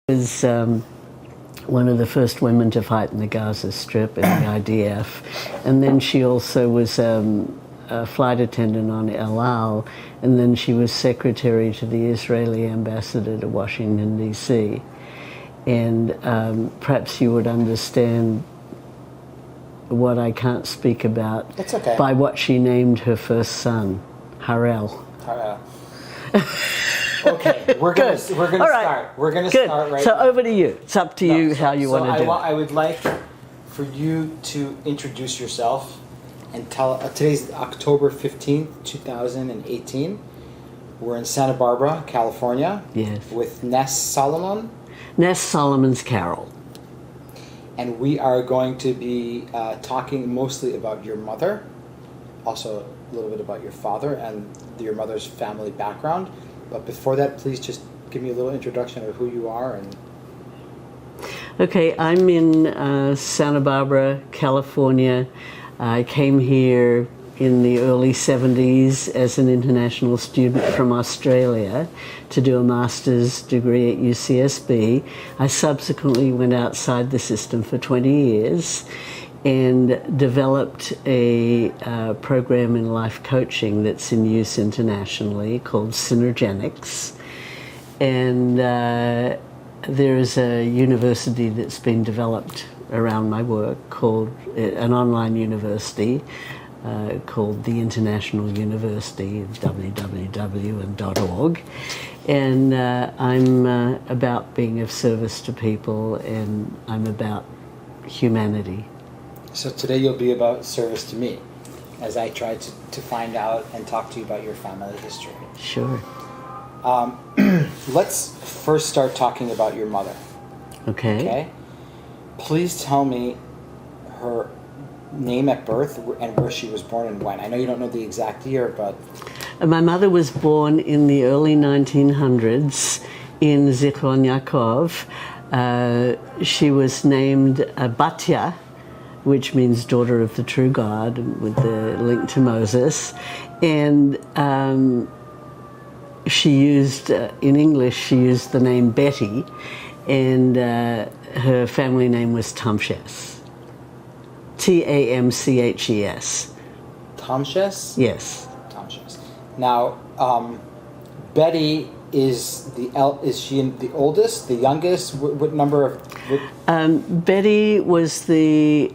was one of the first women to fight in the Gaza Strip in the IDF, and then she also was a flight attendant on El Al, and then she was secretary to the Israeli ambassador to Washington, D.C. And perhaps you would understand what I can't speak about by what she named her first son, Harel. Harel. Okay, we're gonna start. We're gonna start right So now. over to you. It's up to you how you want to do it. I would like for you to introduce yourself and tell. Today's October 15th, 2018. We're in Santa Barbara, California. Yes. With Ness Solomons. Ness Solomons Carrol. And we are going to be talking mostly about your mother, also a little bit about your father and your mother's family background. But before that, please just give me a little introduction of who you are. And okay, I'm in Santa Barbara, California. I came here in the early 70s as an international student from Australia to do a master's degree at UCSB. I subsequently went outside the system for 20 years and developed a program in life coaching that's in use internationally called Synergenics. And there is a university that's been developed around my work called, an online university called the International University, www.org. And I'm about being of service to people, and I'm about humanity. so today you'll be about service to me as I try to find out and talk to you about your family history. Sure. Let's first start talking about your mother. Okay? Please tell me her name at birth and where she was born and when. I know you don't know the exact year, but... My mother was born in the early 1900s in Zichron Yaakov. She was named Batya, which means daughter of the true God, with the link to Moses. And she used, in English, she used the name Betty, and her family name was Tamches. Tamches. Tamches? Yes. Tamches. Now, Betty is she the oldest, the youngest? What number of... Betty was the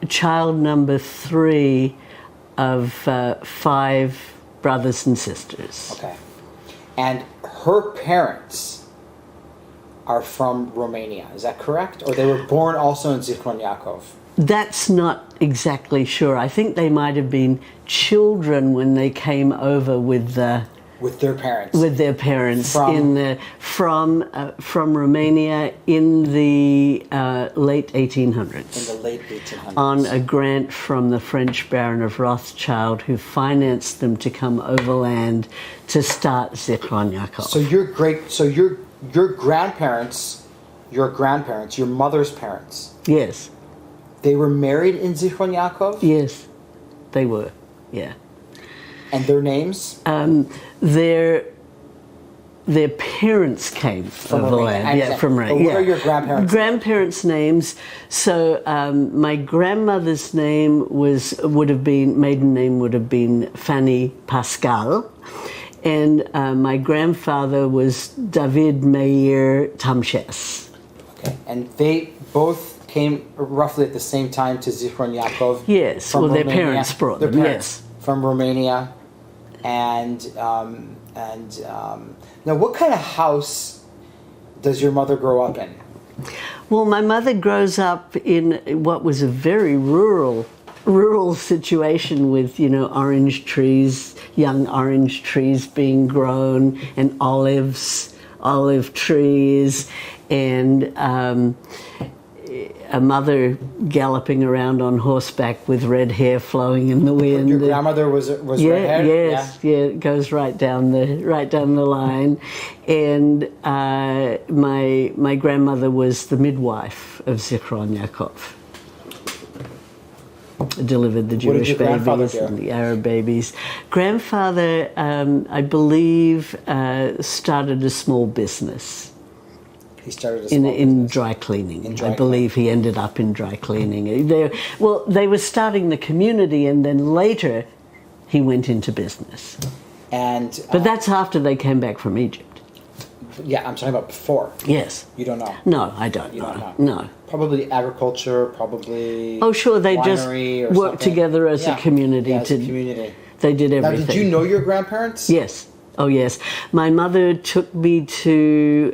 child number 3 of 5 brothers and sisters. Okay. And her parents are from Romania, is that correct? Or they were born also in Zichron Yaakov? That's not exactly sure. I think they might have been children when they came over with their parents. With their parents from Romania in the late 1800s. In the late 1800s. On a grant from the French Baron of Rothschild, who financed them to come overland to start Zichron Yaakov. So your grandparents, your mother's parents. Yes. They were married in Zichron Yaakov? Yes, they were. Yeah. And their names? Their parents came from overland. Yeah, from Romania. What are your grandparents' grandparents' names? So my grandmother's name maiden name would have been Fanny Pascal, and my grandfather was David Meir Tamches. Okay, and they both came roughly at the same time to Zichron Yaakov. Yes, well, Romania. Their parents brought them. Yes, from Romania, and now, what kind of house does your mother grow up in? Well, my mother grows up in what was a very rural situation with, orange trees, young orange trees being grown, and olive trees, and a mother galloping around on horseback with red hair flowing in the wind. Your grandmother was red hair? Yes, it goes right down the line. And my grandmother was the midwife of Zichron Yaakov. Delivered the Jewish babies and the Arab babies. Grandfather, I believe, started a small business. He started a small in business. dry cleaning. In dry I believe he ended up in dry cleaning. They were starting the community, and then later he went into business. But that's after they came back from Egypt. Yeah, I'm talking about before. Yes. You don't know? No, I don't know. Don't know. No. Probably agriculture, probably Oh, sure, they just winery or worked something. together as a community. Yeah, as a community. They did everything. Now, did you know your grandparents? Yes. Oh, yes. My mother took me to,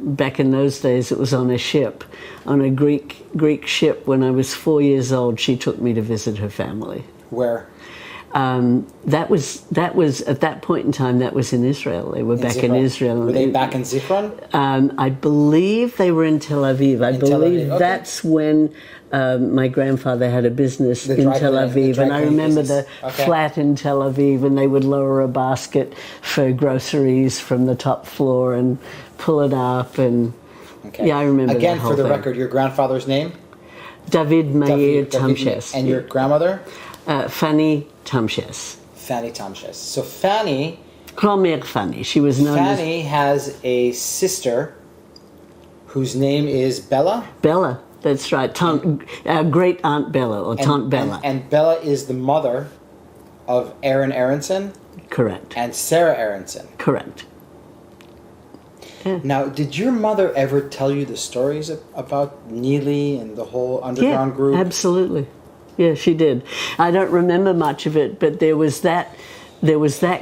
back in those days, it was on a ship, on a Greek ship. When I was 4 years old, she took me to visit her family. Where? That was at that point in time. That was in Israel. They were back in Israel. Were they back in Zichron? I believe they were in Tel Aviv. I believe okay. that's when my grandfather had a business in Tel Aviv, and I remember the flat in Tel Aviv, and they would lower a basket for groceries from the top floor and pull it up, and yeah, I remember. Again, that whole for the thing. record, your grandfather's name? David Meir Tamches. And your grandmother? Fanny Tamches. Fanny Tamches. So Fanny... Grand-mère Fanny. She was known as... Fanny has a sister whose name is Bella? Bella, that's right. Great Aunt Bella, or Tante Bella. And Bella is the mother of Aaron Aronson? Correct. And Sarah Aronson? Correct. Yeah. Now, did your mother ever tell you the stories about Neely and the whole underground group? Absolutely. Yeah, she did. I don't remember much of it, but there was that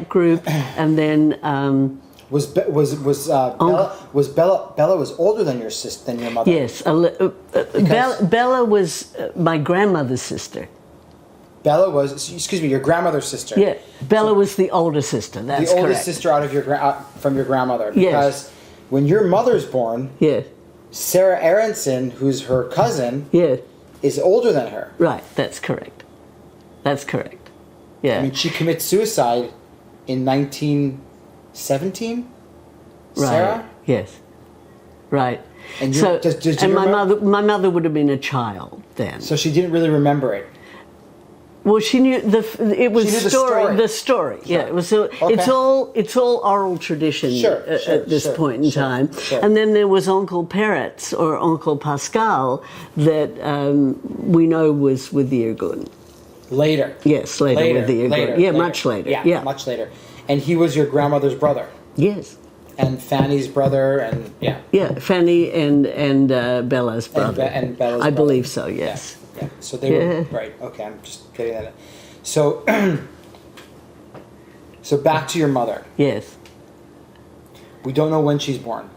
group, and then Bella was older than your sister, than your mother? Yes, Bella was my grandmother's sister. Bella was, excuse me, your grandmother's sister. Yeah, Bella was the older sister. That's the oldest correct. sister out of your from your grandmother. Yes. Because when your mother's born, yeah, Sarah Aronson, who's her cousin, yeah, is older than her. Right. That's correct. That's correct. Yeah. I mean, she commits suicide in 1917. Right. Sarah. Yes. Right. And so, did you and remember? my mother would have been a child then. So she didn't really remember it. Well, she knew it was She knew the story. Sure. Yeah, it was. It's all oral tradition at this point in time. Sure. And then there was Uncle Peretz or Uncle Pascal that we know was with the Irgun. Later. Yes, later with the Irgun. Yeah, much later. Yeah, much later. And he was your grandmother's brother. Yes. And Fanny's brother, and yeah. Yeah, Fanny and Bella's brother. And Bella's I brother. believe so. Yes. Yeah. So they were right. Okay, I'm just getting that. So, so back to your mother. Yes. We don't know when she's born.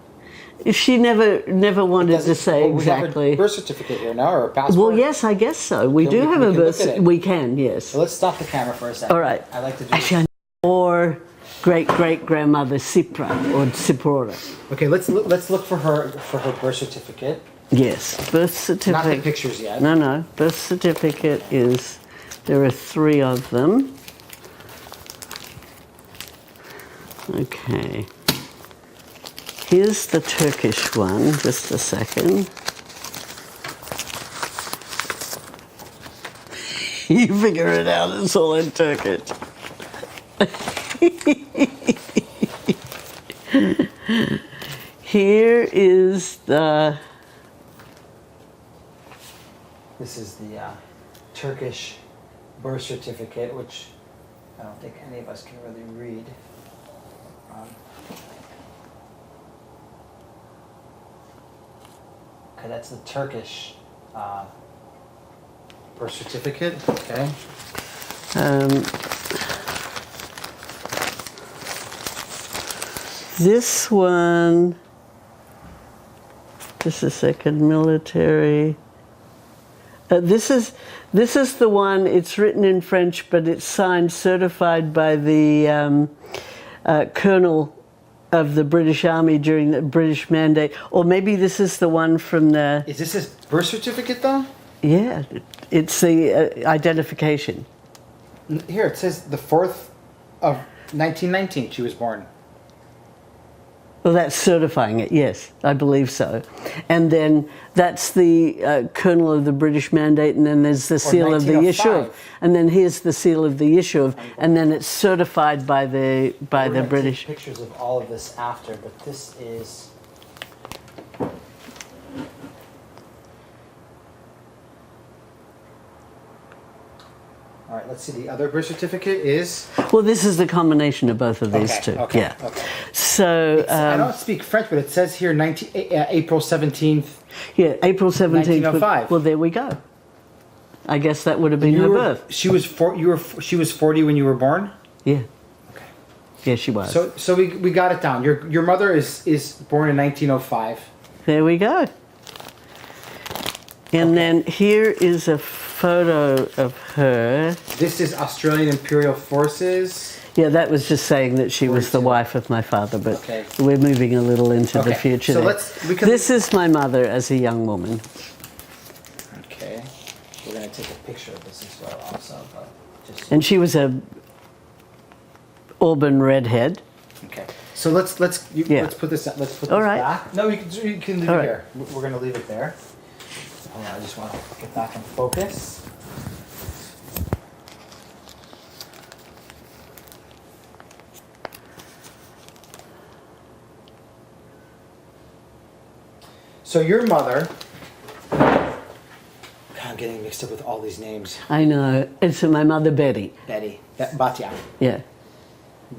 She never wanted to say exactly. We have a birth certificate here now, or a passport. Well, yes, I guess so. We do have a birth certificate. We can, yes. So let's stop the camera for a second. All right. I like to do. Actually, or great-great-grandmother Sipra or Sipora. Okay, let's look for her birth certificate. Yes, birth certificate. Not the pictures yet. No. Birth certificate is. There are 3 of them. Okay. Here's the Turkish one. Just a second. You figure it out. It's all in Turkish. Here is the. This is the Turkish birth certificate, which I don't think any of us can really read. Okay, that's the Turkish birth certificate. Okay. This one. Just a second. Military. This is the one. It's written in French, but it's signed, certified by the Colonel of the British Army during the British Mandate. Or maybe this is the one from the. Is this his birth certificate, though? Yeah, it's the identification. Here it says the 4th of 1919. She was born. Well, that's certifying it, yes, I believe so. And then that's the Colonel of the British Mandate, and then there's the seal of the Yishuv. And then here's the seal of the Yishuv, and then it's certified by the British. Take pictures of all of this after, but this is All right, let's see. The other birth certificate is... Well, this is the combination of both of these two. Okay, yeah. okay. So I don't speak French, but it says here April 17th. yeah, April 17th. 1905. Well, there we go. I guess that would have been her birth. She was she was 40 when you were born? Yeah. Okay. Yeah, she was. So we got it down. Your mother is born in 1905. There we go. And then here is a photo of her. This is Australian Imperial Forces. Yeah, that was just saying that she was the wife of my father, but we're moving a little into the future. So there. This is my mother as a young woman. Okay. We're going to take a picture of this as well also. But and she was a auburn redhead. Okay. So let's put this back. No, you can leave it here. We're going to leave it there. Hold on, I just want to get back in focus. So your mother, God, I'm getting mixed up with all these names. I know. It's my mother, Betty. Betty. Batia. Yeah.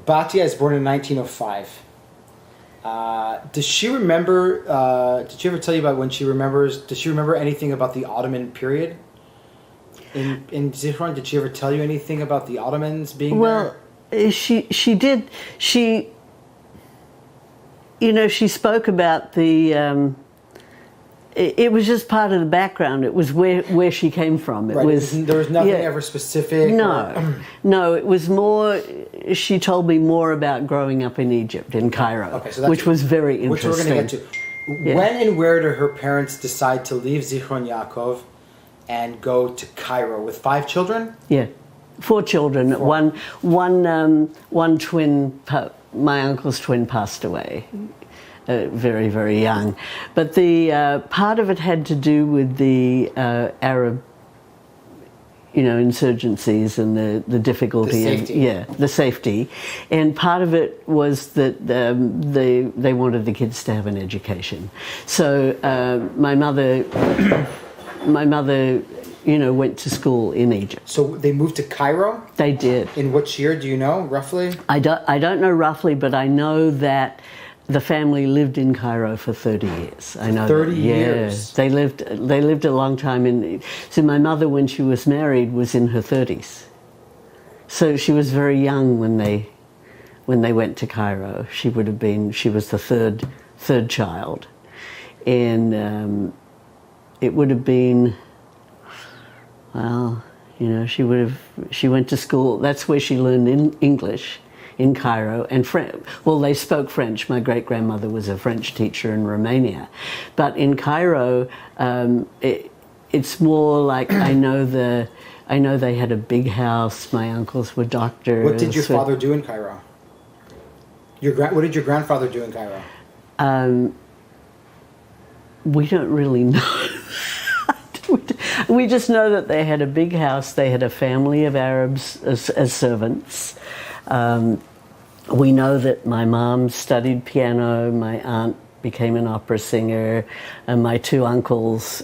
Batia is born in 1905. Does she remember, did she ever tell you about when she remembers, does she remember anything about the Ottoman period? In Zichron, did she ever tell you anything about the Ottomans being there? Well, she did. She, you know, she spoke about the, it was just part of the background. It was where she came from. It was, there was nothing ever specific? No, it was more, she told me more about growing up in Egypt, in Cairo, which was very interesting. Which we're going to get to. Yeah. When and where did her parents decide to leave Zichron Yaakov and go to Cairo with 5 children? Yeah, 4 children. 4. One twin, my uncle's twin passed away. Very, very young. But the part of it had to do with the Arab, you know, insurgencies and the difficulty. The safety. And part of it was that they wanted the kids to have an education. So my mother, you know, went to school in Egypt. So they moved to Cairo? They did. In which year, do you know, roughly? I don't know roughly, but I know that the family lived in Cairo for 30 years. I know 30 years. They lived a long time so my mother, when she was married, was in her 30s. So she was very young when they went to Cairo. She was the third child. And it would have been, well, you know, she went to school. That's where she learned English. In Cairo, and they spoke French. My great-grandmother was a French teacher in Romania. But in Cairo, it's more like I know they had a big house. My uncles were doctors. What did your father do in Cairo? What did your grandfather do in Cairo? We don't really know. We just know that they had a big house. They had a family of Arabs as servants. We know that my mom studied piano, my aunt became an opera singer, and my 2 uncles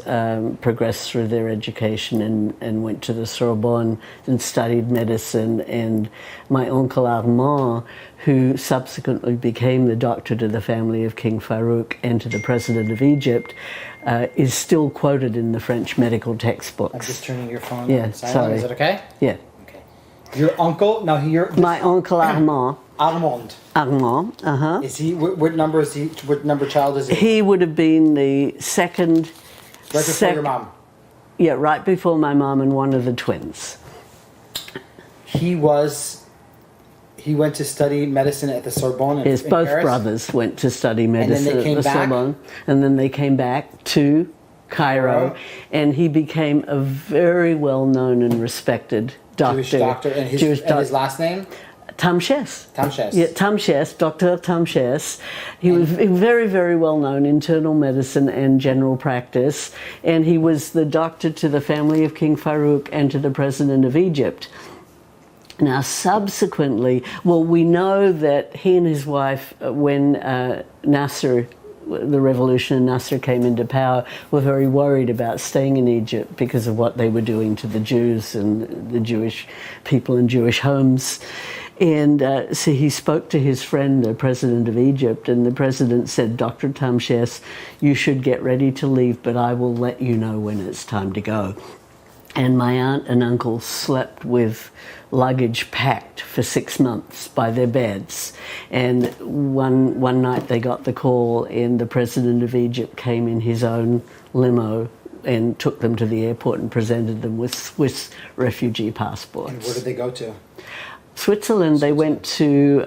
progressed through their education and went to the Sorbonne and studied medicine, and my uncle Armand, who subsequently became the doctor to the family of King Farouk and to the president of Egypt, is still quoted in the French medical textbooks. I'm just turning your phone on silent. Sorry. Is it okay? Yeah. Your uncle, my uncle Armand. Armand. Armand, Is he, what number child is he? He would have been the second. Right before your mom? Yeah, right before my mom and one of the twins. He went to study medicine at the Sorbonne Yes, both Paris? Brothers went to study medicine at the Sorbonne. And then they came back to Cairo. And he became a very well-known and respected doctor. Jewish doctor. And his last name? Tamches. Tamches. Yeah, Tamches, Dr. Tamches. He was very, very well known in internal medicine and general practice. And he was the doctor to the family of King Farouk and to the president of Egypt. Now, subsequently, we know that he and his wife, when Nasser the revolution and Nasser came into power, were very worried about staying in Egypt because of what they were doing to the Jews and the Jewish people in Jewish homes. And so he spoke to his friend, the president of Egypt, and the president said, Dr. Tamches, you should get ready to leave, but I will let you know when it's time to go. And my aunt and uncle slept with luggage packed for 6 months by their beds. And one night they got the call and the president of Egypt came in his own limo and took them to the airport and presented them with Swiss refugee passports. And where did they go to? Switzerland. They went to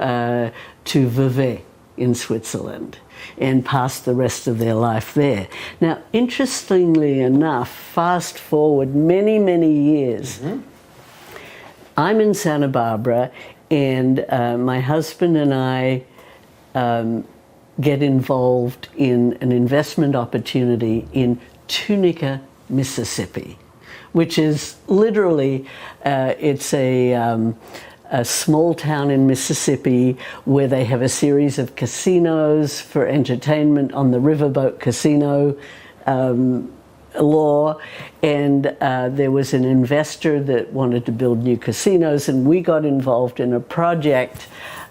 Vevey in Switzerland and passed the rest of their life there. Now, interestingly enough, fast forward many, many years, I'm in Santa Barbara and my husband and I get involved in an investment opportunity in Tunica, Mississippi, which is literally, it's a small town in Mississippi where they have a series of casinos for entertainment on the riverboat casino law, and there was an investor that wanted to build new casinos, and we got involved in a project,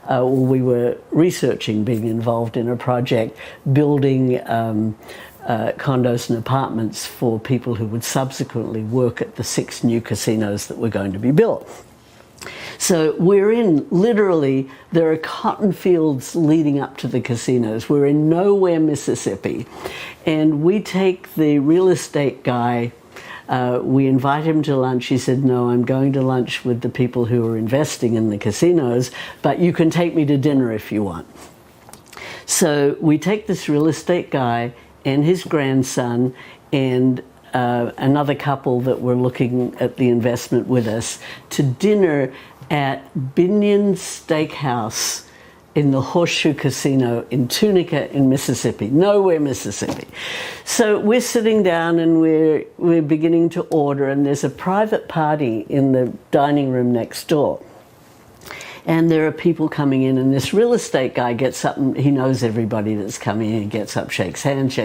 we were researching being involved in a project building condos and apartments for people who would subsequently work at the 6 new casinos that were going to be built. So we're in, literally, there are cotton fields leading up to the casinos. We're in nowhere, Mississippi. And we take the real estate guy, we invite him to lunch. He said, no, I'm going to lunch with the people who are investing in the casinos, but you can take me to dinner if you want. So we take this real estate guy and his grandson and another couple that were looking at the investment with us to dinner at Binion's Steakhouse in the Horseshoe Casino in Tunica in Mississippi, nowhere Mississippi. So we're sitting down and we're beginning to order, and there's a private party in the dining room next door. And there are people coming in, and this real estate guy gets up, and he knows everybody that's coming in. He gets up, shakes hands.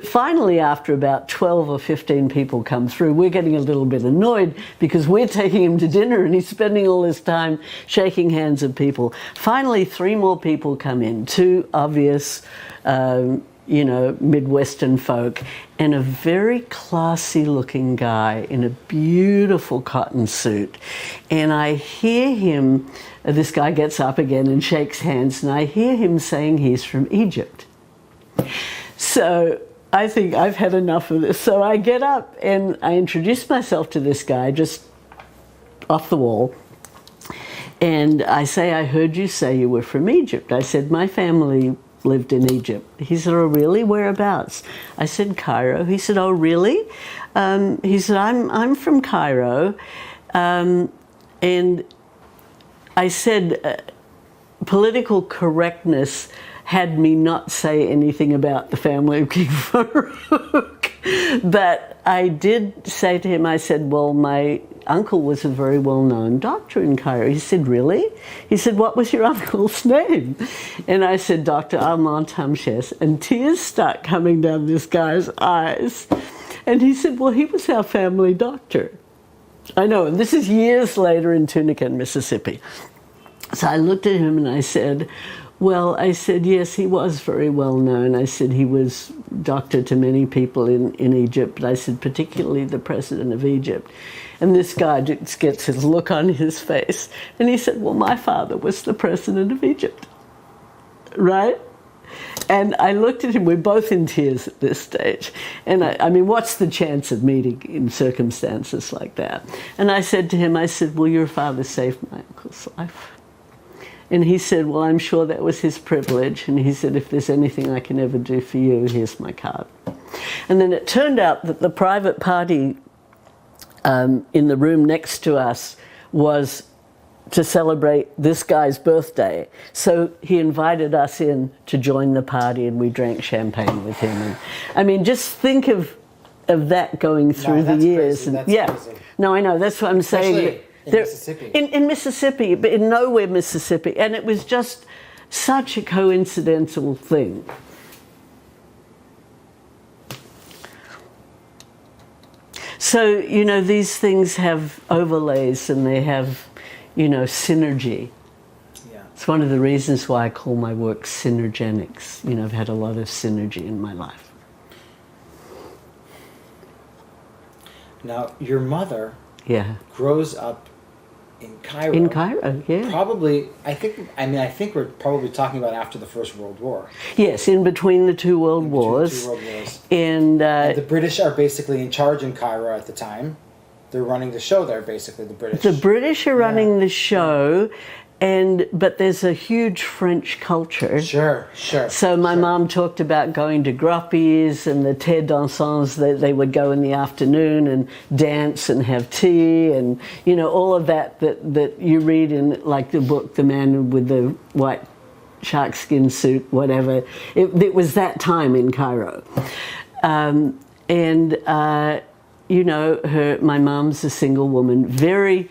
Finally, after about 12 or 15 people come through, we're getting a little bit annoyed because we're taking him to dinner and he's spending all this time shaking hands with people. Finally, 3 more people come in, 2 obvious Midwestern folk, and a very classy looking guy in a beautiful cotton suit. And I hear him, this guy gets up again and shakes hands, and I hear him saying he's from Egypt. So I think I've had enough of this. So I get up and I introduce myself to this guy just off the wall. And I say, I heard you say you were from Egypt. I said, my family lived in Egypt. He said, oh, really? Whereabouts? I said, Cairo. He said, oh, really? He said, I'm from Cairo. And I said, political correctness had me not say anything about the family of King Farouk. But I did say to him, I said, well, my uncle was a very well-known doctor in Cairo. He said, really? He said, what was your uncle's name? And I said, Dr. Armand Tamches. And tears start coming down this guy's eyes. And he said, well, he was our family doctor. I know, and this is years later in Tunica, Mississippi. So I looked at him and I said, well, I said, yes, he was very well known. I said he was doctor to many people in Egypt, but I said particularly the president of Egypt. And this guy just gets his look on his face. And he said, well, my father was the president of Egypt, right? And I looked at him, we're both in tears at this stage. And I mean, what's the chance of meeting in circumstances like that? And I said to him, I said, well, your father saved my uncle's life. And he said, well, I'm sure that was his privilege. And he said, if there's anything I can ever do for you, here's my card. And then it turned out that the private party in the room next to us was to celebrate this guy's birthday. So he invited us in to join the party, and we drank champagne with him. And, I mean, just think of that going through the years. Crazy. That's crazy. No, I know. That's what I'm saying. In Mississippi. In Mississippi, but in nowhere Mississippi. And it was just such a coincidental thing. So, you know, these things have overlays and they have, you know, synergy. Yeah. It's one of the reasons why I call my work synergenics. You know, I've had a lot of synergy in my life. Now, your mother Yeah. grows up in Cairo. In Cairo, yeah. Probably, I think we're probably talking about after the First World War. Yes, in between the two world wars. Two world wars. And The British are basically in charge in Cairo at the time. They're running the show there, basically, the British. the British are running the show, but there's a huge French culture. Sure. So my mom talked about going to groppies and the terre dansants, that they would go in the afternoon and dance and have tea and, you know, all of that you read in, like, the book, The Man with the White Shark Skin Suit, whatever. It was that time in Cairo. You know, my mom's a single woman, very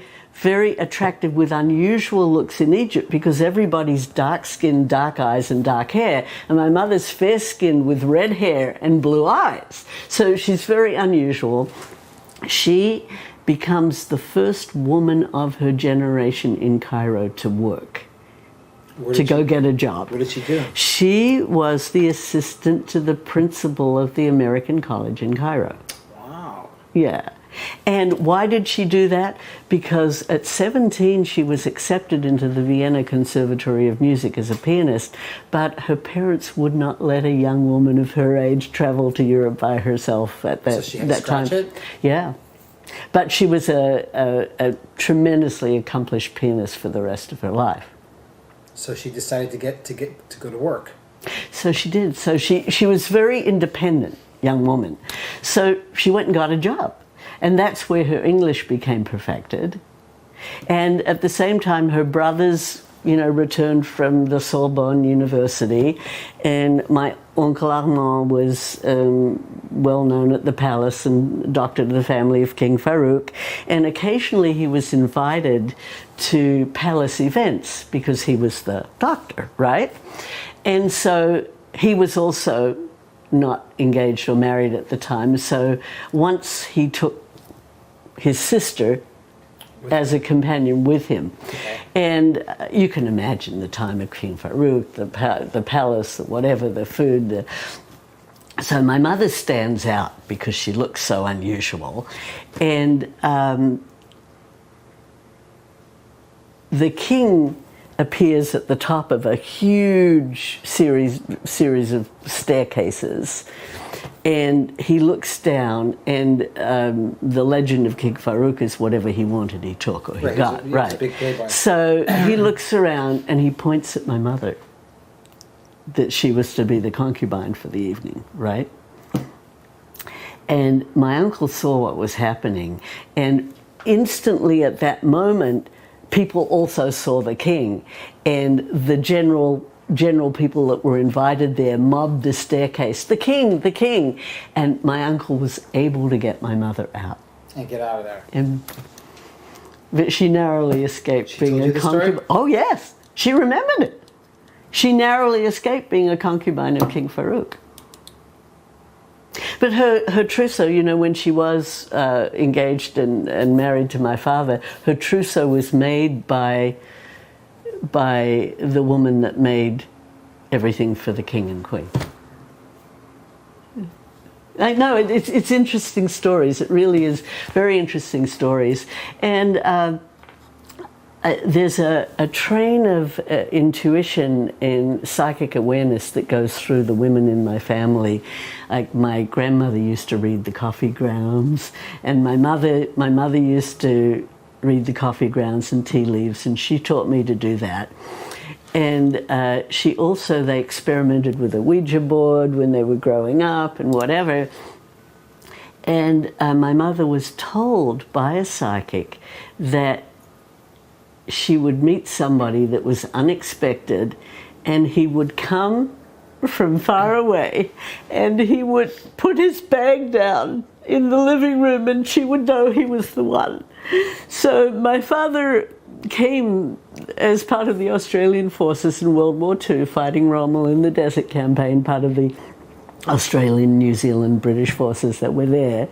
attractive with unusual looks in Egypt because everybody's dark-skinned, dark eyes and dark hair. And my mother's fair-skinned with red hair and blue eyes. So she's very unusual. She becomes the first woman of her generation in Cairo to work, to go get a job. What did she do? She was the assistant to the principal of the American College in Cairo. Wow. Yeah. And why did she do that? Because at 17 she was accepted into the Vienna Conservatory of Music as a pianist, but her parents would not let a young woman of her age travel to Europe by herself at that, so she had to scratch time. It? Yeah. But she was a tremendously accomplished pianist for the rest of her life. So she decided to go to work. So she did. So she was very independent young woman. So she went and got a job. And that's where her English became perfected. And at the same time, her brothers, you know, returned from the Sorbonne University. And my Uncle Armand was well known at the palace and doctor to the family of King Farouk. And occasionally he was invited to palace events because he was the doctor, right? And so he was also not engaged or married at the time. So once he took his sister as a companion with him. Okay. And you can imagine the time of King Farouk, the palace, whatever, the food. So my mother stands out because she looks so unusual. And the king appears at the top of a huge series of staircases. And he looks down, and the legend of King Farouk is whatever he wanted, he took or he got. He's a big playboy. So he looks around and he points at my mother, that she was to be the concubine for the evening, right? And my uncle saw what was happening, and instantly at that moment, people also saw the king, and the general people that were invited there mobbed the staircase. The king, the king. And my uncle was able to get my mother out. And get out of there. But she narrowly escaped being a concubine. Oh yes, she remembered it. She narrowly escaped being a concubine of King Farouk. But her trousseau, you know, when she was engaged and married to my father, her trousseau was made by the woman that made everything for the king and queen. I know, it's interesting stories. It really is very interesting stories. And there's a train of intuition and psychic awareness that goes through the women in my family. Like my grandmother used to read the coffee grounds, and my mother used to read the coffee grounds and tea leaves, and she taught me to do that. And they experimented with a Ouija board when they were growing up and whatever. And my mother was told by a psychic that she would meet somebody that was unexpected, and he would come from far away and he would put his bag down in the living room and she would know he was the one. So my father came as part of the Australian forces in World War II, fighting Rommel in the Desert Campaign, part of the Australian, New Zealand, British forces that were there.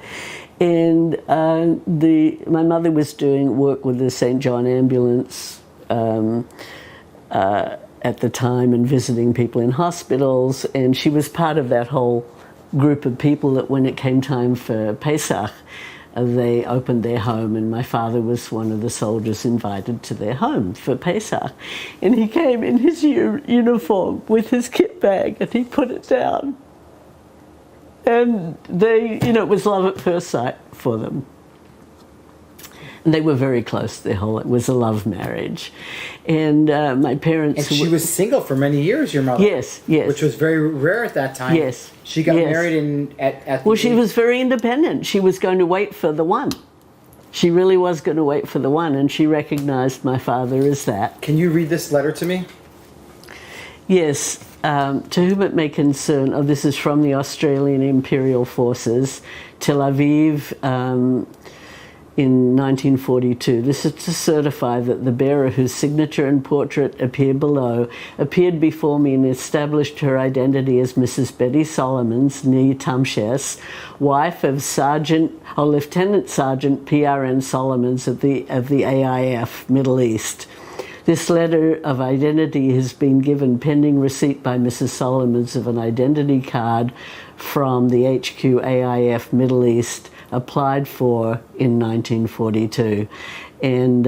And my mother was doing work with the St. John ambulance at the time and visiting people in hospitals, and she was part of that whole group of people that when it came time for Pesach, they opened their home, and my father was one of the soldiers invited to their home for Pesach. And he came in his uniform with his kit bag, and he put it down. And they, it was love at first sight for them. And they were very close. It was a love marriage. And my parents... And she was single for many years, your mother. Yes, yes. Which was very rare at that time. Yes. She got married at Well, she was very independent. She was going to wait for the one. She really was going to wait for the one, and she recognized my father as that. Can you read this letter to me? Yes. To whom it may concern, this is from the Australian Imperial Forces, Tel Aviv, in 1942. This is to certify that the bearer, whose signature and portrait appear below, appeared before me and established her identity as Mrs. Betty Solomons, née Tamches, wife of Lieutenant Sergeant PRN Solomons of the AIF Middle East. This letter of identity has been given pending receipt by Mrs. Solomons of an identity card from the HQ AIF Middle East, applied for in 1942. And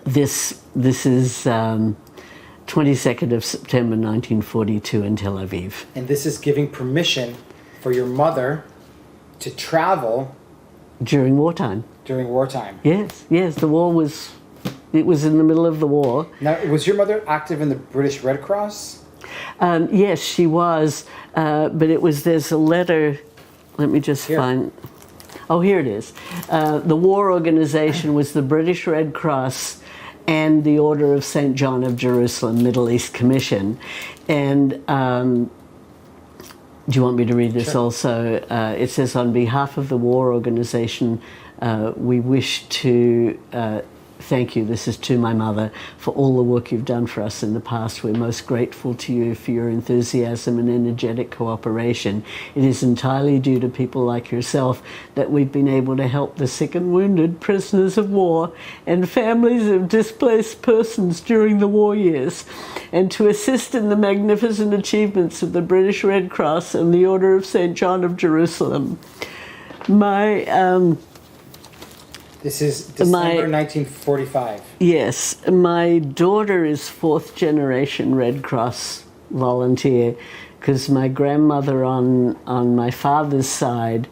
this is 22nd of September 1942 in Tel Aviv. And this is giving permission for your mother to travel during wartime. During wartime. Yes, the war was... It was in the middle of the war. Now, was your mother active in the British Red Cross? Yes, she was. But there's a letter, let me just find... Oh, here it is. The war organization was the British Red Cross and the Order of St. John of Jerusalem Middle East Commission. And do you want me to read this also? It says, on behalf of the war organization, we wish to... thank you, this is to my mother, for all the work you've done for us in the past. We're most grateful to you for your enthusiasm and energetic cooperation. It is entirely due to people like yourself that we've been able to help the sick and wounded, prisoners of war, and families of displaced persons during the war years, and to assist in the magnificent achievements of the British Red Cross and the Order of St. John of Jerusalem. This is December 1945. Yes. My daughter is fourth generation Red Cross volunteer, because my grandmother on my father's side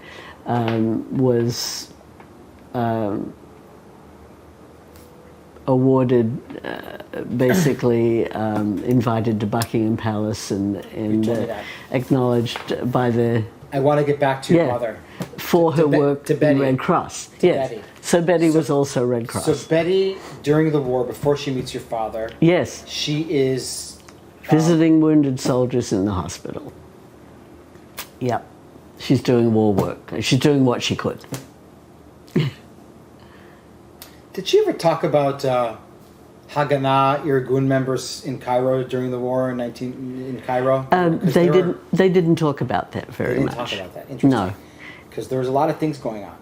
was awarded, basically invited to Buckingham Palace and acknowledged by the... I want to get back to your mother. For her work in Red Cross. Yes. Betty. So Betty was also Red Cross. So Betty, during the war, before she meets your father, yes, she is visiting wounded soldiers in the hospital. Yep. She's doing war work. She's doing what she could. Did she ever talk about Haganah Irgun members in Cairo during the war in Cairo? They didn't talk about that very much. They didn't talk about that. Interesting. No. Because there was a lot of things going on.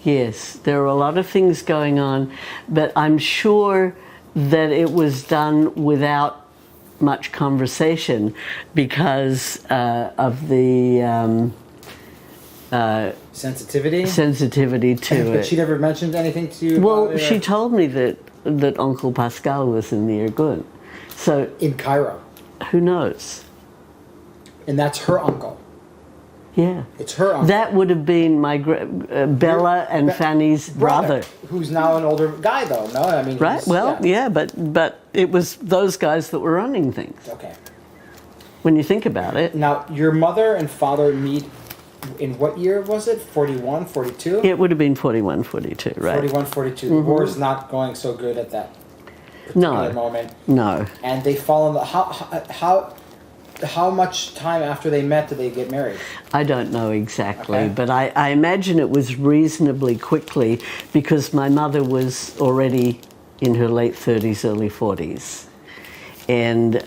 Yes, there were a lot of things going on, but I'm sure that it was done without much conversation because of the sensitivity to it. But she never mentioned anything to you? Well, she told me that Uncle Pascal was in the Irgun. So in Cairo. Who knows? And that's her uncle. Yeah. It's her uncle. That would have been my Bella and Fanny's brother. Who's now an older guy, though, no? I mean, right, well, yeah, but it was those guys that were running things. Okay. When you think about it. Now, your mother and father meet in what year was it? 41, 42? It would have been 41, 42, right? 41, 42. The war is not going so good at that particular moment. No. And they fall in the... How much time after they met did they get married? I don't know exactly, but I imagine it was reasonably quickly because my mother was already in her late 30s, early 40s. And...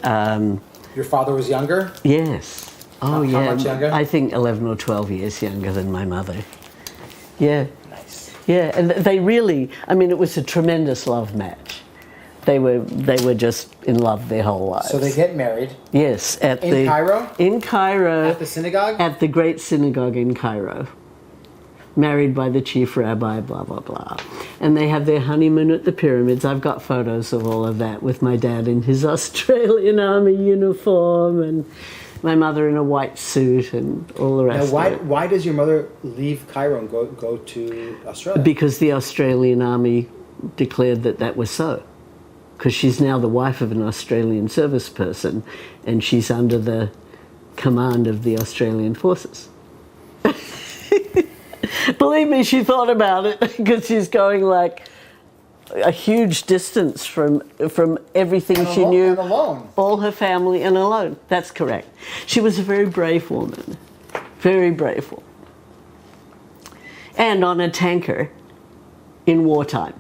your father was younger? Yes. Oh, How much younger? I think 11 or 12 years younger than my mother. Yeah. Nice. Yeah, and they really, I mean, it was a tremendous love match. They were just in love their whole lives. So they get married. Yes, In Cairo? In Cairo. At the synagogue? At the great synagogue in Cairo. Married by the chief rabbi, blah, blah, blah. And they have their honeymoon at the pyramids. I've got photos of all of that with my dad in his Australian Army uniform and my mother in a white suit and all the rest Now, of it. why does your mother leave Cairo and go to Australia? Because the Australian Army declared that that was so. Because she's now the wife of an Australian service person and she's under the command of the Australian forces. Believe me, she thought about it because she's going like a huge distance from everything she knew. And alone. All her family and alone. That's correct. She was a very brave woman. Very brave woman. And on a tanker in wartime.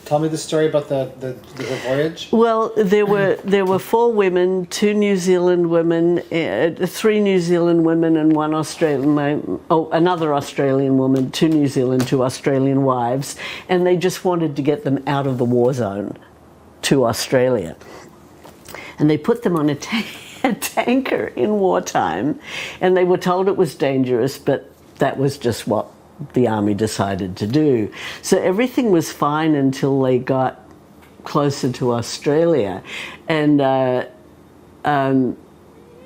Tell me the story about the voyage. Well, there were 4 women, 2 New Zealand women, 3 New Zealand women, and one Australian. Another Australian woman, 2 New Zealand, 2 Australian wives, and they just wanted to get them out of the war zone to Australia, and they put them on a tanker in wartime, and they were told it was dangerous, but that was just what the army decided to do. So everything was fine until they got closer to Australia. And,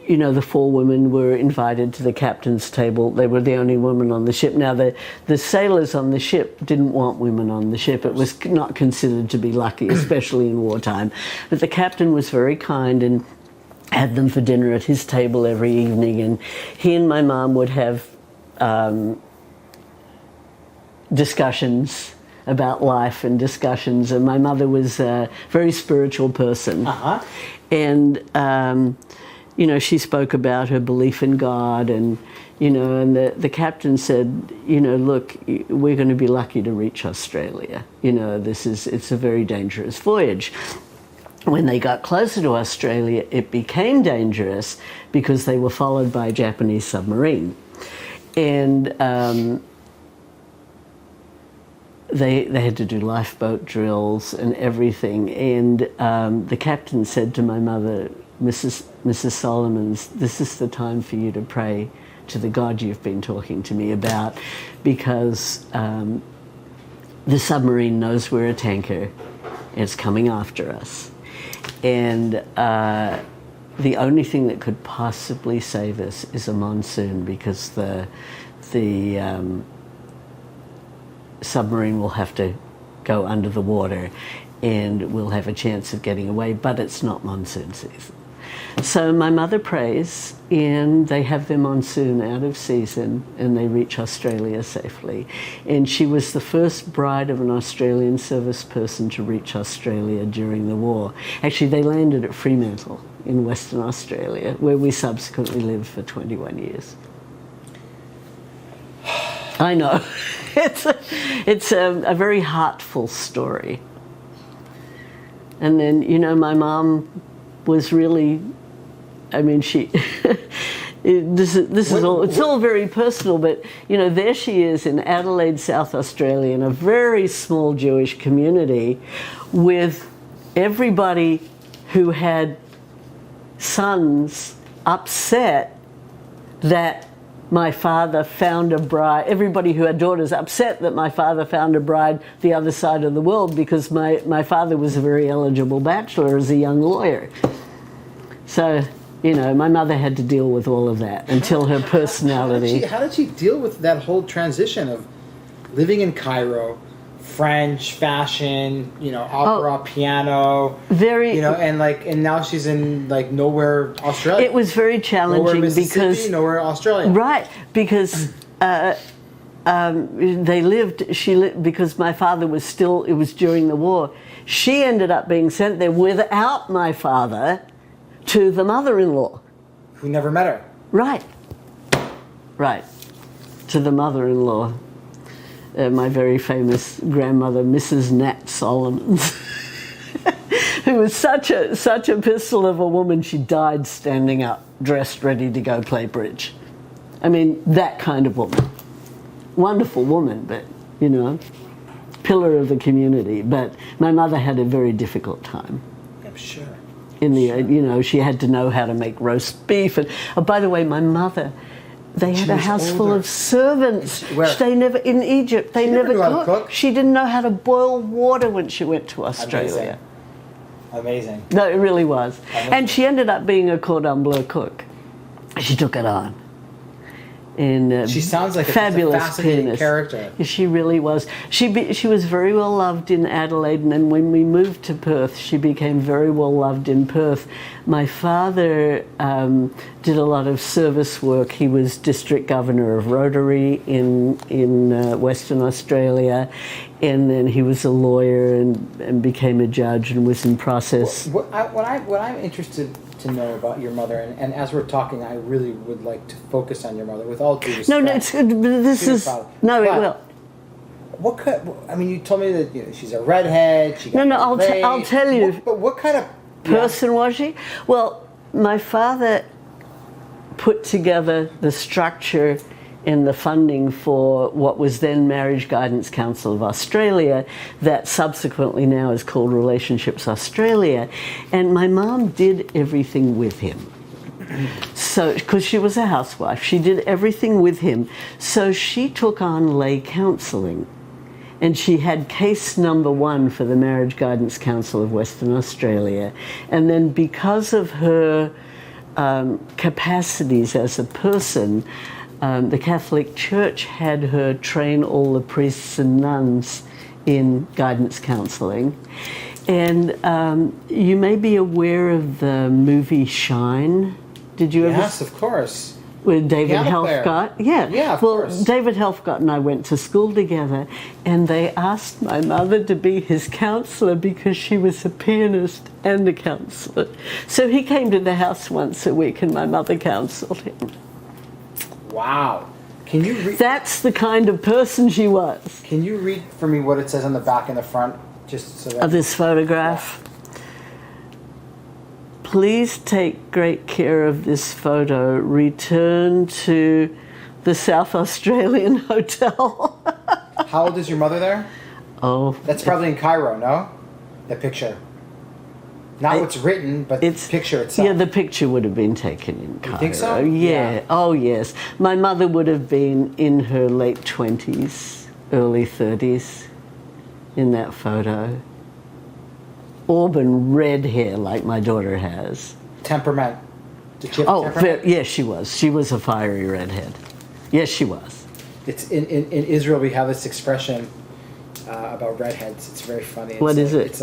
you know, the 4 women were invited to the captain's table. They were the only women on the ship. Now, the sailors on the ship didn't want women on the ship. It was not considered to be lucky, especially in wartime. But the captain was very kind and had them for dinner at his table every evening. And he and my mum would have discussions about life and discussions, and my mother was a very spiritual person. And you know, she spoke about her belief in God, and you know, and the captain said, you know, look, we're going to be lucky to reach Australia. You know, it's a very dangerous voyage. When they got closer to Australia, it became dangerous because they were followed by a Japanese submarine, and they had to do lifeboat drills and everything. And the captain said to my mother, Mrs. Solomons, this is the time for you to pray to the God you've been talking to me about, because the submarine knows we're a tanker and it's coming after us. And the only thing that could possibly save us is a monsoon, because the submarine will have to go under the water and we'll have a chance of getting away, but it's not monsoon season. So my mother prays and they have their monsoon out of season and they reach Australia safely. And she was the first bride of an Australian service person to reach Australia during the war. Actually, they landed at Fremantle in Western Australia, where we subsequently lived for 21 years. I know. It's a very heartful story. And then, you know, my mom was really, I mean, she, this is all, it's all very personal, but, you know, there she is in Adelaide, South Australia, in a very small Jewish community with everybody who had sons upset that my father found a bride, everybody who had daughters upset that my father found a bride the other side of the world, because my father was a very eligible bachelor as a young lawyer. So, you know, my mother had to deal with all of that until her personality. How did she deal with that whole transition of living in Cairo, French, fashion, you know, opera, piano, very, you know, and now she's in like nowhere, Australia. It was very challenging because nowhere, Australia. Right, because because my father was still, it was during the war. She ended up being sent there without my father to the mother-in-law. Who never met her. Right, to the mother-in-law. My very famous grandmother, Mrs. Ness Solomons, who was such a pistol of a woman. She died standing up, dressed, ready to go play bridge. I mean, that kind of woman. Wonderful woman, but, you know, pillar of the community. But my mother had a very difficult time. I'm sure. You know, she had to know how to make roast beef. And oh, by the way, my mother, they had a house full of servants. Where? They never, in Egypt, they never knew how to cook? She didn't know how to boil water when she went to Australia. Amazing. No, it really was. Amazing. And she ended up being a cordon bleu cook. She took it on. And she sounds like fabulous a fascinating pianist. character. She really was. She was very well loved in Adelaide, and then when we moved to Perth, she became very well loved in Perth. My father did a lot of service work. He was district governor of Rotary in Western Australia, and then he was a lawyer and became a judge and was in process. What I'm interested to know about your mother, and as we're talking, I really would like to focus on your mother with all due respect. No, it's good. This is no, it will. What kind? I mean, you told me that she's a redhead. She got I'll tell you. But what kind of person was she? Well, my father put together the structure and the funding for what was then Marriage Guidance Council of Australia, that subsequently now is called Relationships Australia, and my mom did everything with him. So, because she was a housewife, she did everything with him. So she took on lay counselling, and she had case number 1 for the Marriage Guidance Council of Western Australia, and then because of her capacities as a person, the Catholic Church had her train all the priests and nuns in guidance counselling. And you may be aware of the movie Shine. Did you ever? Yes, of course. With David Helfgott? Yeah, of course. David Helfgott and I went to school together, and they asked my mother to be his counsellor because she was a pianist and a counsellor. So he came to the house once a week and my mother counselled him. Wow. Can you read? That's the kind of person she was. Can you read for me what it says on the back and the front, just so that of this photograph? Yeah. Please take great care of this photo. Return to the South Australian Hotel. How old is your mother there? Oh. That's probably in Cairo, no? The picture. Not what's written, but the picture itself. Yeah, the picture would have been taken in Cairo. You think so? Yeah. Oh, yes. My mother would have been in her late 20s, early 30s in that photo. Auburn red hair like my daughter has. Temperament. Did she have temperament? Yes, she was. She was a fiery redhead. Yes, she was. It's in Israel we have this expression about redheads. It's very funny. What is it?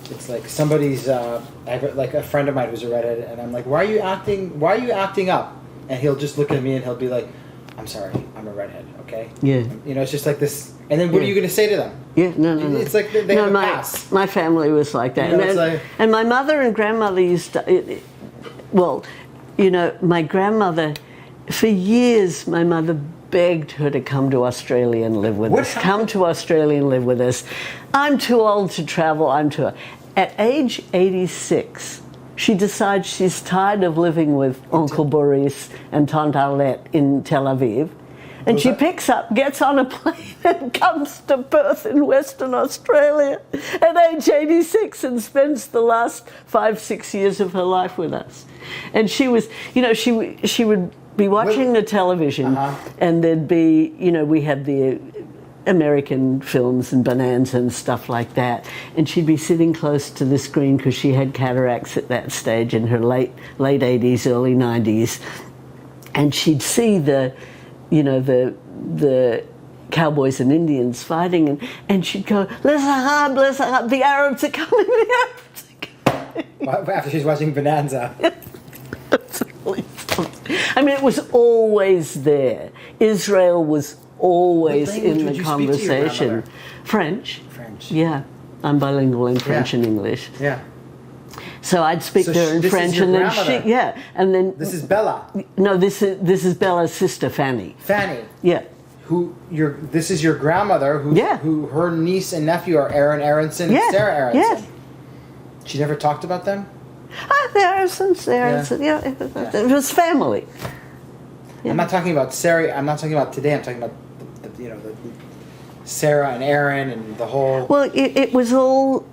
It's like somebody's like a friend of mine who's a redhead, and I'm like, why are you acting up? And he'll just look at me and he'll be like, I'm sorry, I'm a redhead, okay? Yeah. It's just like this. And then what are you going to say to them? Yeah, no. It's like they have a pass. My family was like that. And my mother and grandmother used to, my grandmother, for years, my mother begged her to come to Australia and live with us. Come to Australia and live with us. I'm too old to travel. At age 86, she decides she's tired of living with Uncle Boris and Tante Arlette in Tel Aviv. And she picks up, gets on a plane and comes to Perth in Western Australia at age 86 and spends the last 5-6 years of her life with us. And she was, she would be watching the television and there'd be, we had the American films and Bonanza and stuff like that. And she'd be sitting close to the screen because she had cataracts at that stage in her late 80s, early 90s. And she'd see the cowboys and Indians fighting, and she'd go, Les Arabes, the Arabs are coming, the Arabs are coming. After she's watching Bonanza. That's really funny. I mean, it was always there. Israel was always in the conversation. French. Yeah, I'm bilingual in French and English. Yeah. So I'd speak to her in French, and then This is Bella. No, this is Bella's sister, Fanny. Fanny. Yeah. This is your grandmother, who her niece and nephew are Aaron Aronson and Sarah Aronson. She never talked about them? There are some, it was family. Yeah. I'm not talking about Sarah. I'm not talking about today. I'm talking about the Sarah and Aaron and the whole. Well, it was all.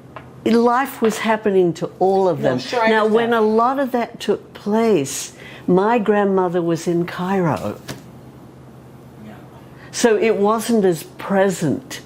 Life was happening to all of them. Sure, now, when a lot of that took place, my grandmother was in Cairo, so it wasn't as present.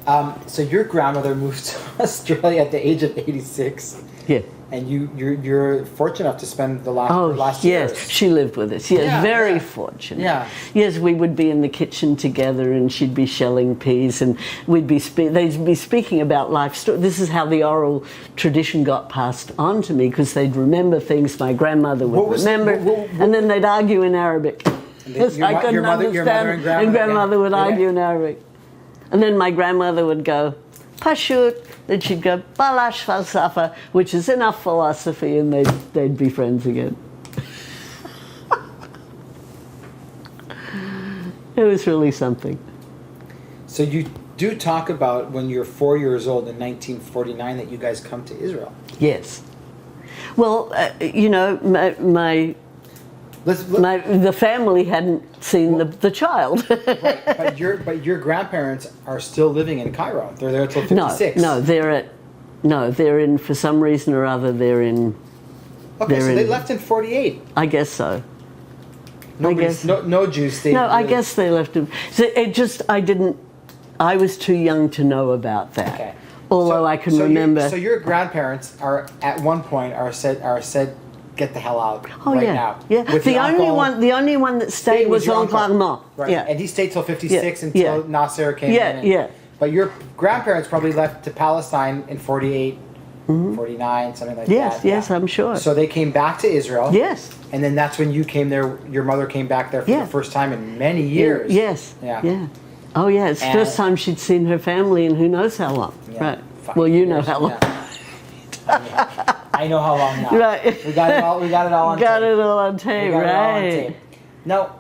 Yeah. So your grandmother moved to Australia at the age of 86. Yeah. And you're fortunate enough to spend the last years. Yes, she lived with us. Yes, very fortunate. Yeah. Yes, we would be in the kitchen together, and she'd be shelling peas, and we'd be they'd be speaking about life stories. This is how the oral tradition got passed on to me, because they'd remember things my grandmother would remember, and then they'd argue in Arabic. Because I couldn't understand, and grandmother would argue in Arabic, and then my grandmother would go, Pashut. Then she'd go, Balash Falsafa, which is enough philosophy, and they'd be friends again. It was really something. So you do talk about when you're 4 years old in 1949 that you guys come to Israel. Yes. Well, the family hadn't seen the child. Right, but your grandparents are still living in Cairo. They're there till 56. No, they're in, for some reason or other, they're in. Okay, so they left in 48. I guess so. No Jews stayed. No, I guess they left him. So I was too young to know about that. Okay. Although I can remember. So your grandparents are at one point are said get the hell out now. Yeah. The only one that stayed was Uncle Armand. Right. Yeah. And he stayed till 56 until Nasser came in. Yeah. But your grandparents probably left to Palestine in 48, 49, something like that. Yes, I'm sure. So they came back to Israel. Yes. And then that's when you came there. Your mother came back there for the first time in many years. Yes. Yeah. Oh yeah, it's the first time she'd seen her family in who knows how long. Yeah, right. Well, you know how long. Yeah. I know how long now. Right. We got it all on tape. Got it all on tape, right. Now,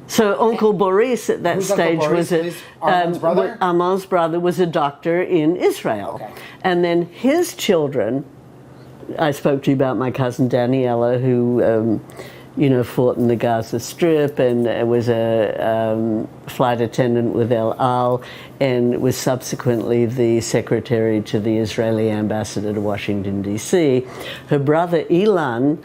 so Uncle Boris at that stage was Armand's brother? Armand's brother was a doctor in Israel. Okay. And then his children, I spoke to you about my cousin Daniela, who fought in the Gaza Strip and was a flight attendant with El Al, and was subsequently the secretary to the Israeli ambassador to Washington, D.C. Her brother Ilan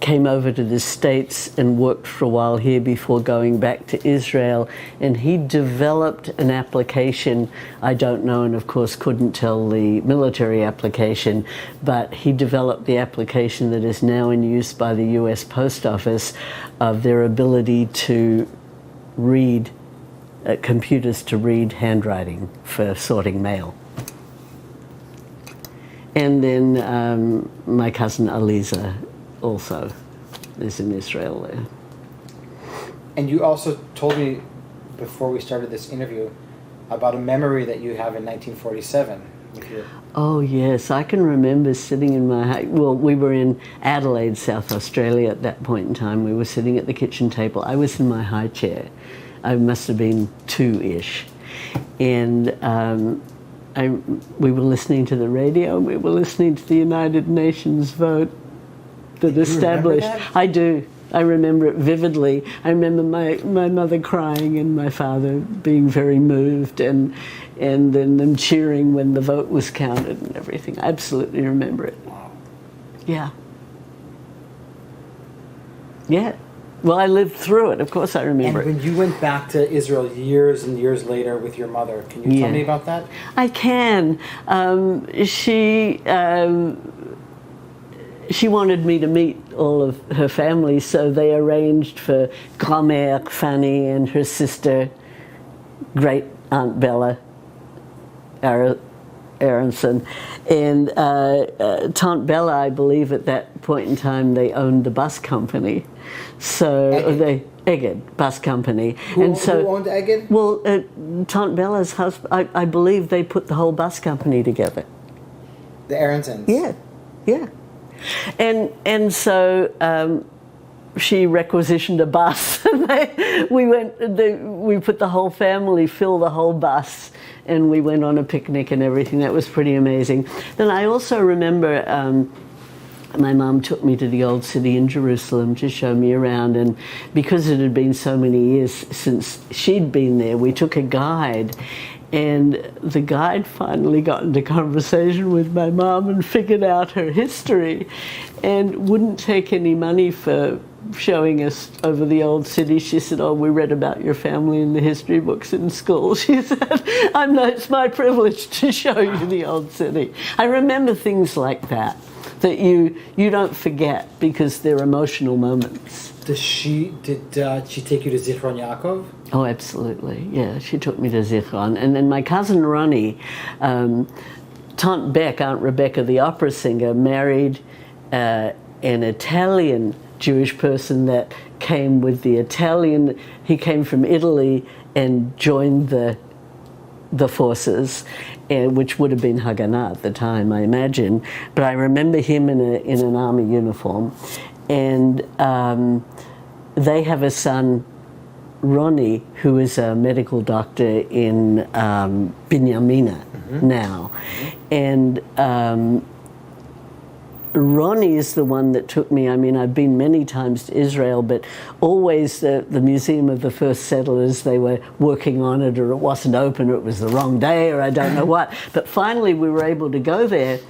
came over to the States and worked for a while here before going back to Israel, and he developed an application. I don't know, and of course couldn't tell the military application, but he developed the application that is now in use by the US Post Office of their ability to read, computers to read handwriting for sorting mail. And then my cousin Aliza also is in Israel there. And you also told me before we started this interview about a memory that you have in 1947 with your... Oh yes, I can remember sitting in we were in Adelaide, South Australia at that point in time. We were sitting at the kitchen table. I was in my high chair. I must have been 2-ish. And we were listening to the radio, and we were listening to the United Nations vote that established. I do. I remember it vividly. I remember my mother crying and my father being very moved, and then them cheering when the vote was counted and everything. I absolutely remember it. Yeah. Yeah. Well, I lived through it. Of course I remember it. And when you went back to Israel years and years later with your mother, can you tell me about that? I can. She wanted me to meet all of her family, so they arranged for Grand-mère Fanny and her sister, great Aunt Bella Aronson, and Tante Bella, I believe at that point in time they owned the bus company. So Egged bus company. Who owned Egged? Well, Tante Bella's husband, I believe they put the whole bus company together. The Aronsons? Yeah. And so she requisitioned a bus, and we put the whole family, fill the whole bus, and we went on a picnic and everything. That was pretty amazing. Then I also remember my mum took me to the old city in Jerusalem to show me around, and because it had been so many years since she'd been there, we took a guide. And the guide finally got into conversation with my mum and figured out her history and wouldn't take any money for showing us over the old city. She said, oh, we read about your family in the history books in school. She said, it's my privilege to show you the old city. I remember things like that you don't forget because they're emotional moments. Did she take you to Zichron Yaakov? Oh, absolutely. Yeah, she took me to Zichron. And then my cousin Ronnie, Aunt Rebecca, the opera singer, married an Italian Jewish person that came with the Italian. He came from Italy and joined the forces, which would have been Haganah at the time, I imagine. But I remember him in an army uniform. And they have a son, Ronnie, who is a medical doctor in Binyamina now. And Ronnie is the one that took me. I mean, I've been many times to Israel, but always the Museum of the First Settlers, they were working on it, or it wasn't open, or it was the wrong day, or I don't know what. But finally we were able to go there.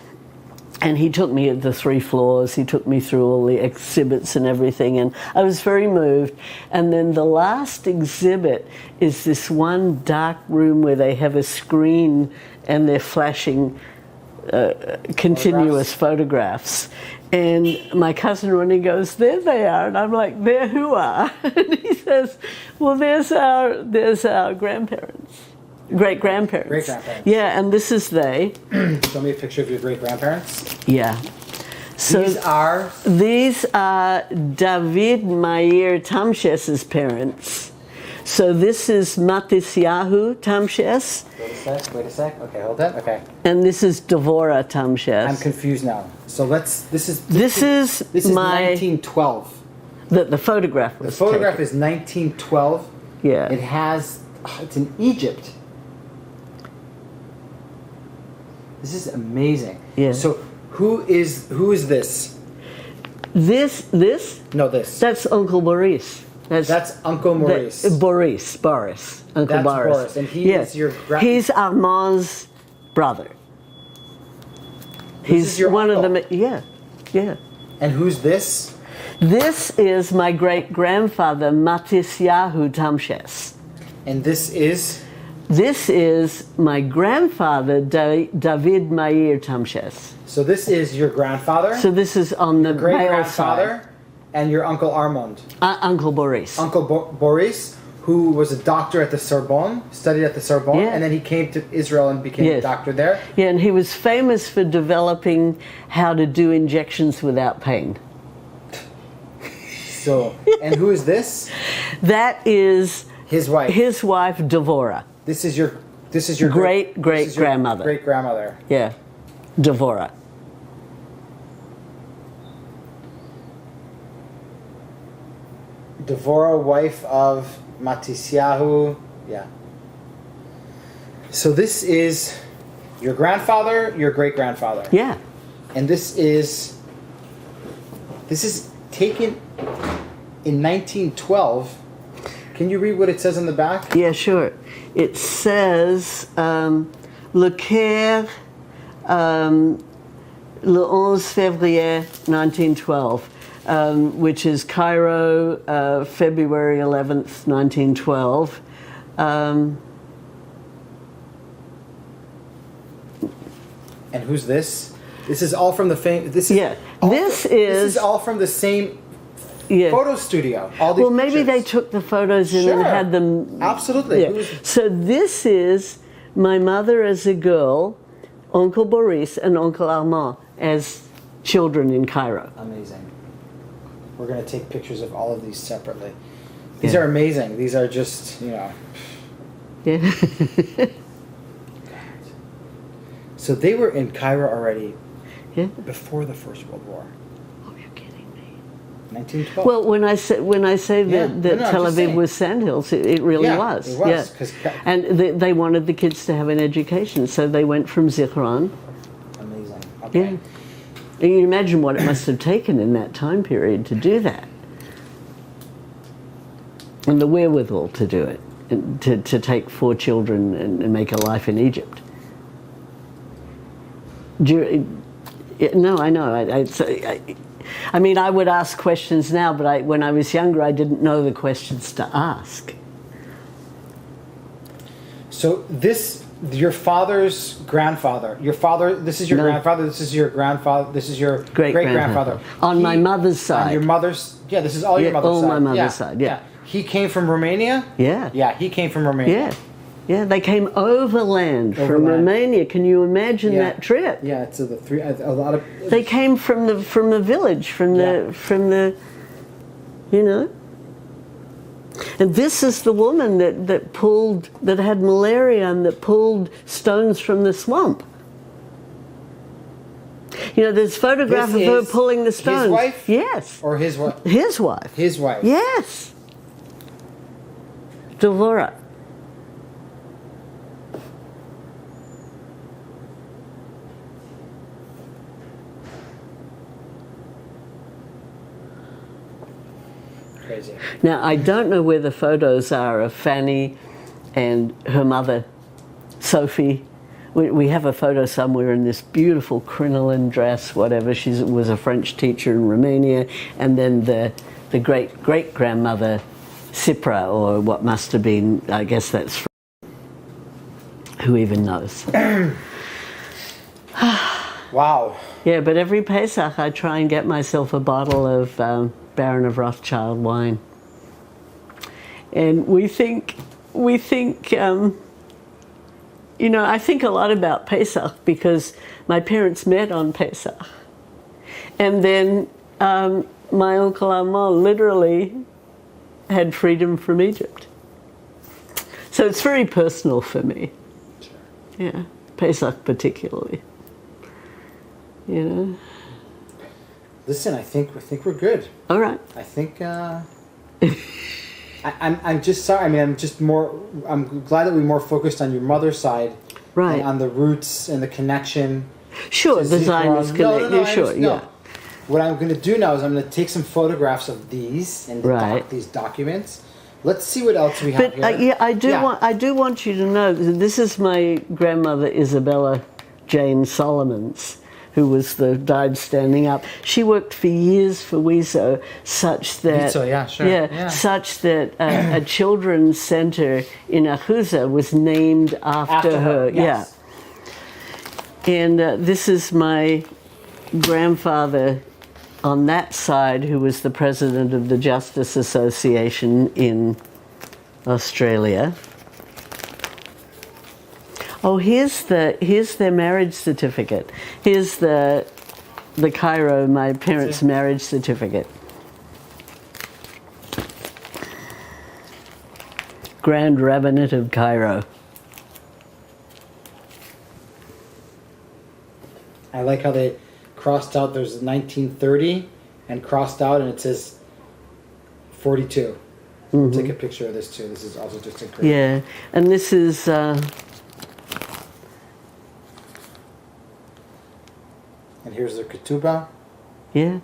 And he took me at the 3 floors, he took me through all the exhibits and everything, and I was very moved. And then the last exhibit is this one dark room where they have a screen and they're flashing continuous photographs. And my cousin Ronnie goes, there they are. And I'm like, there who are? And he says, well, there's our grandparents. Great-grandparents. Great-grandparents. Yeah, and this is they. Show me a picture of your great-grandparents. Yeah. So these are David Meir Tamches' parents. So this is Matisyahu Tamches. Wait a sec. Okay, hold that. Okay. And this is Devorah Tamches. I'm confused now. So this is 1912. The photograph was The photograph taken. is 1912. Yeah. It's in Egypt. This is amazing. Yeah. So who is this? This? No, this. That's Uncle Boris. That's Uncle Maurice. Boris. Uncle That's Boris. Boris, and he is your He's Armand's brother. He's your one uncle. of the yeah. And who's this? This is my great-grandfather Matisyahu Tamches. And this is? This is my grandfather David Meir Tamches. So this is your grandfather? So this is on the male great-grandfather side. and your Uncle Armand. Uncle Boris. Uncle Boris, who was a doctor at the Sorbonne, studied at the Sorbonne, Yeah. and then he came to Israel and became a doctor there. Yeah, and he was famous for developing how to do injections without pain. So, and who is this? That is His wife. his wife, Devorah. This is your Great-grandmother. Great-grandmother. Yeah, Devorah. Devorah, wife of Matisyahu. Yeah. So this is your grandfather, your great-grandfather. Yeah. And this is taken in 1912. Can you read what it says on the back? Yeah, sure. It says, Le Caire, le 11 février 1912, which is Cairo, February 11th, 1912. And who's this? This is all from the This is all from the same yeah. photo studio. All these Well, maybe pictures. they took the photos in and had them. Absolutely. Yeah. So this is my mother as a girl, Uncle Boris, and Uncle Armand as children in Cairo. Amazing. We're going to take pictures of all of these separately. These are amazing. These are just, Yeah. So they were in Cairo already Yeah. before the First World War. Oh, you're kidding me. 1912. Well, when I say that Tel Aviv was sandhills, it really was. It was. Yeah. And they wanted the kids to have an education, so they went from Zichron. Amazing. Okay. Yeah. And you can imagine what it must have taken in that time period to do that. And the wherewithal to do it, and to take 4 children and make a life in Egypt. No, I know. I mean, I would ask questions now, but when I was younger, I didn't know the questions to ask. So your father's grandfather, this is your grandfather, this is your grandfather, this is your great-grandfather. On my mother's side. On your mother's, this is all your mother's all side. All my mother's side, yeah. He came from Romania? Yeah. Yeah, he came from Romania. Yeah, they came overland from Romania. Can you imagine that trip? Yeah, it's a lot of... They came from the village, from the, you know. And this is the woman that had malaria and that pulled stones from the swamp. You know, there's a photograph of her pulling the stones. His wife? Yes. Or his wife? His wife. His wife. Yes. Devora. Crazy. Now, I don't know where the photos are of Fanny and her mother, Sophie. We have a photo somewhere in this beautiful crinoline dress, whatever. She was a French teacher in Romania. And then the great-great-grandmother, Sipra, or what must have been, I guess that's who even knows. Wow. Yeah, but every Pesach I try and get myself a bottle of Baron of Rothschild wine. And we think, you know, I think a lot about Pesach because my parents met on Pesach. And then my Uncle Amal literally had freedom from Egypt. So it's very personal for me. Sure. Yeah, Pesach particularly. You know. Listen, I think we're good. All right. I think I'm just sorry. I mean, I'm glad that we're more focused on your mother's side, right? And on the roots and the connection. Sure, the Zionist connection. No, sure, yeah. What I'm going to do now is I'm going to take some photographs of these and these documents. Let's see what else we have here. I do want you to know that this is my grandmother Isabella Jane Solomons, who died standing up. She worked for years for WISO, such that such that a children's center in Achuza was named after her. Yes. Yeah. And this is my grandfather on that side, who was the president of the Justice Association in Australia. Oh, here's their marriage certificate. Here's the Cairo, my parents' marriage certificate. Grand Rabbinate of Cairo. I like how they crossed out. There's 1930 and crossed out, and it says 42. Mm-hmm. Take a picture of this too. This is also just incredible. Yeah, and this is. And here's the ketubah. Yeah,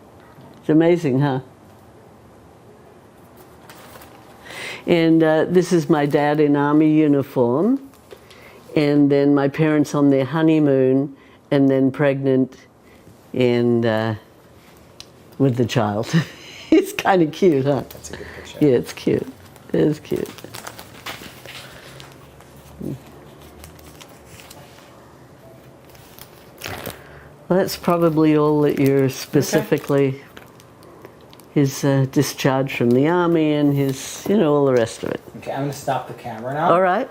it's amazing, huh? And this is my dad in army uniform, and then my parents on their honeymoon, and then pregnant, and with the child. It's kind of cute, huh? That's a good picture. Yeah, it's cute. It is cute. Well, that's probably all that you're specifically, his discharge from the army and his, all the rest of it. Okay, I'm going to stop the camera now. All right.